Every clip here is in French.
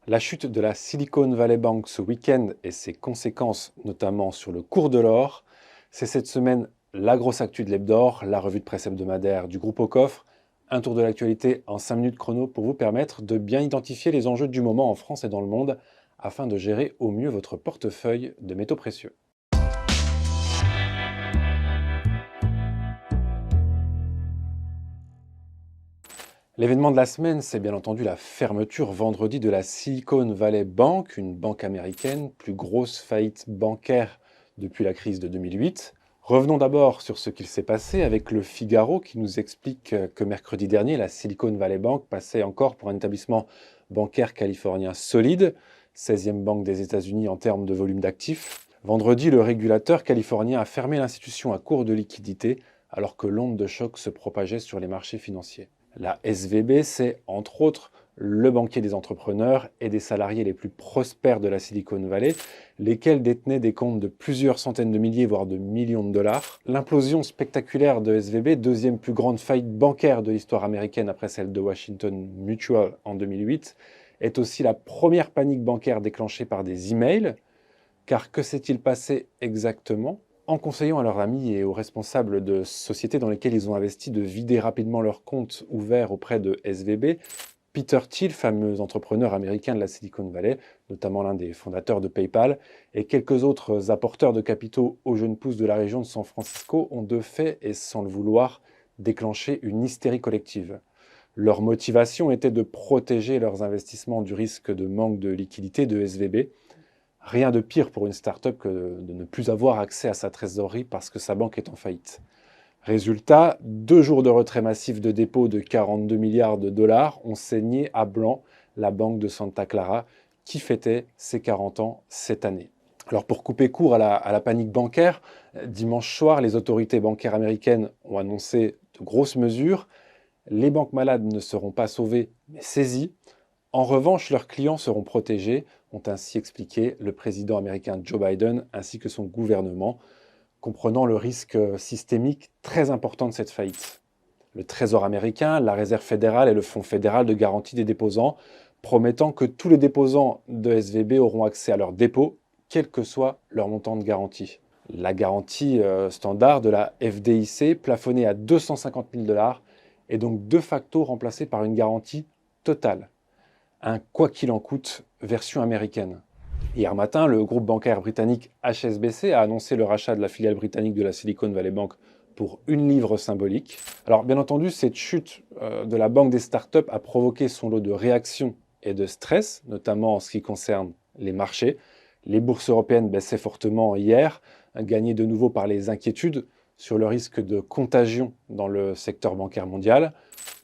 La chute de la Silicon Valley Bank ce week-end et ses conséquences, notamment sur le cours de l'or, c'est cette semaine la grosse actu de l'Hebdor, la revue de presse hebdomadaire du groupe Au Coffre. Un tour de l'actualité en 5 minutes chrono pour vous permettre de bien identifier les enjeux du moment en France et dans le monde afin de gérer au mieux votre portefeuille de métaux précieux. L'événement de la semaine, c'est bien entendu la fermeture vendredi de la Silicon Valley Bank, une banque américaine, plus grosse faillite bancaire depuis la crise de 2008. Revenons d'abord sur ce qu'il s'est passé avec le Figaro qui nous explique que mercredi dernier, la Silicon Valley Bank passait encore pour un établissement bancaire californien solide, 16e banque des États-Unis en termes de volume d'actifs. Vendredi, le régulateur californien a fermé l'institution à court de liquidités alors que l'onde de choc se propageait sur les marchés financiers. La SVB, c'est entre autres le banquier des entrepreneurs et des salariés les plus prospères de la Silicon Valley, lesquels détenaient des comptes de plusieurs centaines de milliers, voire de millions de dollars. L'implosion spectaculaire de SVB, deuxième plus grande faillite bancaire de l'histoire américaine après celle de Washington Mutual en 2008, est aussi la première panique bancaire déclenchée par des emails. Car que s'est-il passé exactement ? En conseillant à leurs amis et aux responsables de sociétés dans lesquelles ils ont investi de vider rapidement leurs comptes ouverts auprès de SVB, Peter Thiel, fameux entrepreneur américain de la Silicon Valley, notamment l'un des fondateurs de PayPal, et quelques autres apporteurs de capitaux aux jeunes pousses de la région de San Francisco ont de fait, et sans le vouloir, déclenché une hystérie collective. Leur motivation était de protéger leurs investissements du risque de manque de liquidité de SVB. Rien de pire pour une start-up que de ne plus avoir accès à sa trésorerie parce que sa banque est en faillite. Résultat, 2 jours de retrait massif de dépôt de 42 milliards de dollars ont saigné à blanc la banque de Santa Clara qui fêtait ses 40 ans cette année. Alors pour couper court à la panique bancaire, dimanche soir, les autorités bancaires américaines ont annoncé de grosses mesures. Les banques malades ne seront pas sauvées mais saisies. En revanche, leurs clients seront protégés, ont ainsi expliqué le président américain Joe Biden ainsi que son gouvernement, comprenant le risque systémique très important de cette faillite. Le Trésor américain, la Réserve fédérale et le Fonds fédéral de garantie des déposants, promettant que tous les déposants de SVB auront accès à leurs dépôts, quel que soit leur montant de garantie. La garantie standard de la FDIC, plafonnée à 250 000 dollars, est donc de facto remplacée par une garantie totale. Un quoi qu'il en coûte version américaine. Hier matin, le groupe bancaire britannique HSBC a annoncé le rachat de la filiale britannique de la Silicon Valley Bank pour 1 livre symbolique. Alors bien entendu, cette chute de la banque des startups a provoqué son lot de réactions et de stress, notamment en ce qui concerne les marchés. Les bourses européennes baissaient fortement hier, gagnées de nouveau par les inquiétudes sur le risque de contagion dans le secteur bancaire mondial.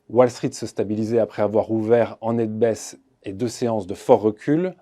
Wall Street se stabilisait après avoir ouvert en nette baisse et 2 séances de fort recul.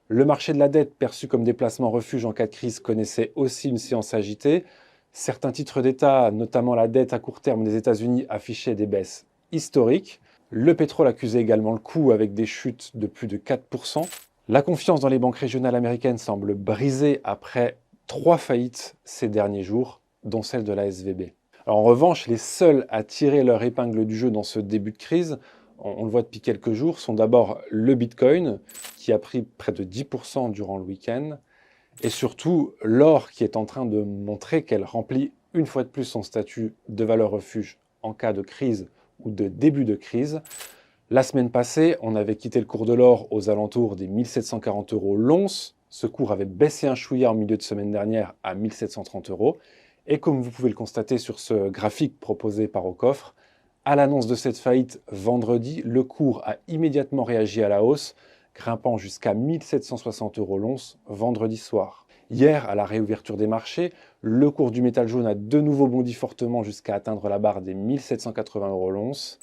Le marché de la dette, perçu comme des placements refuge en cas de crise, connaissait aussi une séance agitée. Certains titres d'État, notamment la dette à court terme des États-Unis, affichaient des baisses historiques. Le pétrole accusait également le coup avec des chutes de plus de 4%. La confiance dans les banques régionales américaines semble brisée après 3 faillites ces derniers jours, dont celle de la SVB. Alors en revanche, les seuls à tirer leur épingle du jeu dans ce début de crise, on le voit depuis quelques jours, sont d'abord le Bitcoin, qui a pris près de 10% durant le week-end, et surtout l'or qui est en train de montrer qu'elle remplit une fois de plus son statut de valeur refuge en cas de crise ou de début de crise. La semaine passée, on avait quitté le cours de l'or aux alentours des 1740 € l'once. Ce cours avait baissé un chouïa en milieu de semaine dernière à 1730 €. Et comme vous pouvez le constater sur ce graphique proposé par Au Coffre, à l'annonce de cette faillite vendredi, le cours a immédiatement réagi à la hausse, grimpant jusqu'à 1760 € l'once vendredi soir. Hier, à la réouverture des marchés, le cours du métal jaune a de nouveau bondi fortement jusqu'à atteindre la barre des 1780 € l'once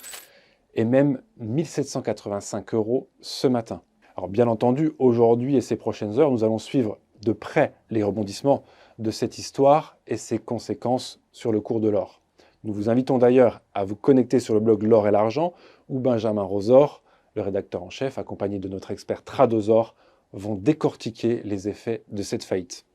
et même 1785 € ce matin. Alors bien entendu, aujourd'hui et ces prochaines heures, nous allons suivre de près les rebondissements de cette histoire et ses conséquences sur le cours de l'or. Nous vous invitons d'ailleurs à vous connecter sur le blog L'Or et l'Argent où Benjamin Rosor, le rédacteur en chef, accompagné de notre expert Tradosor, vont décortiquer les effets de cette faillite.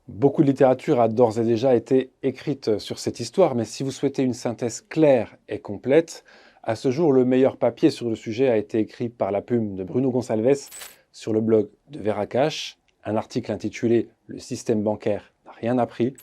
Beaucoup de littérature a d'ores et déjà été écrite sur cette histoire, mais si vous souhaitez une synthèse claire et complète, à ce jour, le meilleur papier sur le sujet a été écrit par la plume de Bruno Gonçalves, sur le blog de Veracash, un article intitulé « Le système bancaire n'a rien appris »,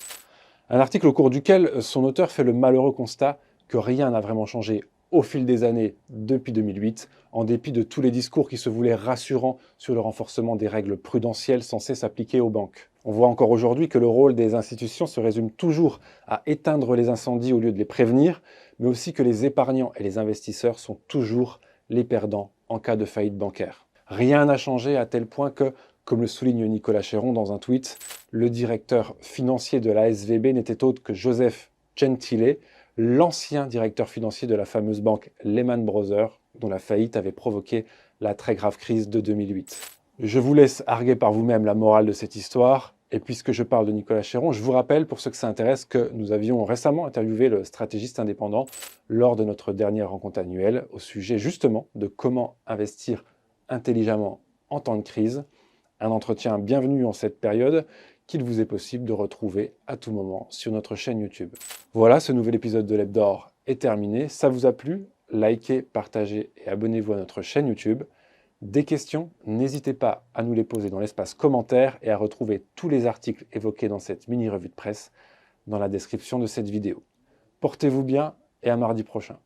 un article au cours duquel son auteur fait le malheureux constat que rien n'a vraiment changé au fil des années depuis 2008, en dépit de tous les discours qui se voulaient rassurants sur le renforcement des règles prudentielles censées s'appliquer aux banques. On voit encore aujourd'hui que le rôle des institutions se résume toujours à éteindre les incendies au lieu de les prévenir, mais aussi que les épargnants et les investisseurs sont toujours les perdants en cas de faillite bancaire. Rien n'a changé à tel point que, comme le souligne Nicolas Chéron dans un tweet, le directeur financier de la SVB n'était autre que Joseph Gentile, l'ancien directeur financier de la fameuse banque Lehman Brothers, dont la faillite avait provoqué la très grave crise de 2008. Je vous laisse arguer par vous-même la morale de cette histoire, et puisque je parle de Nicolas Chéron, je vous rappelle, pour ceux que ça intéresse, que nous avions récemment interviewé le stratégiste indépendant lors de notre dernière rencontre annuelle au sujet justement de comment investir intelligemment en temps de crise. Un entretien bienvenu en cette période qu'il vous est possible de retrouver à tout moment sur notre chaîne YouTube. Voilà, ce nouvel épisode de l'Hebdor est terminé. Ça vous a plu? Likez, partagez et abonnez-vous à notre chaîne YouTube. Des questions? N'hésitez pas à nous les poser dans l'espace commentaires et à retrouver tous les articles évoqués dans cette mini-revue de presse dans la description de cette vidéo. Portez-vous bien et à mardi prochain.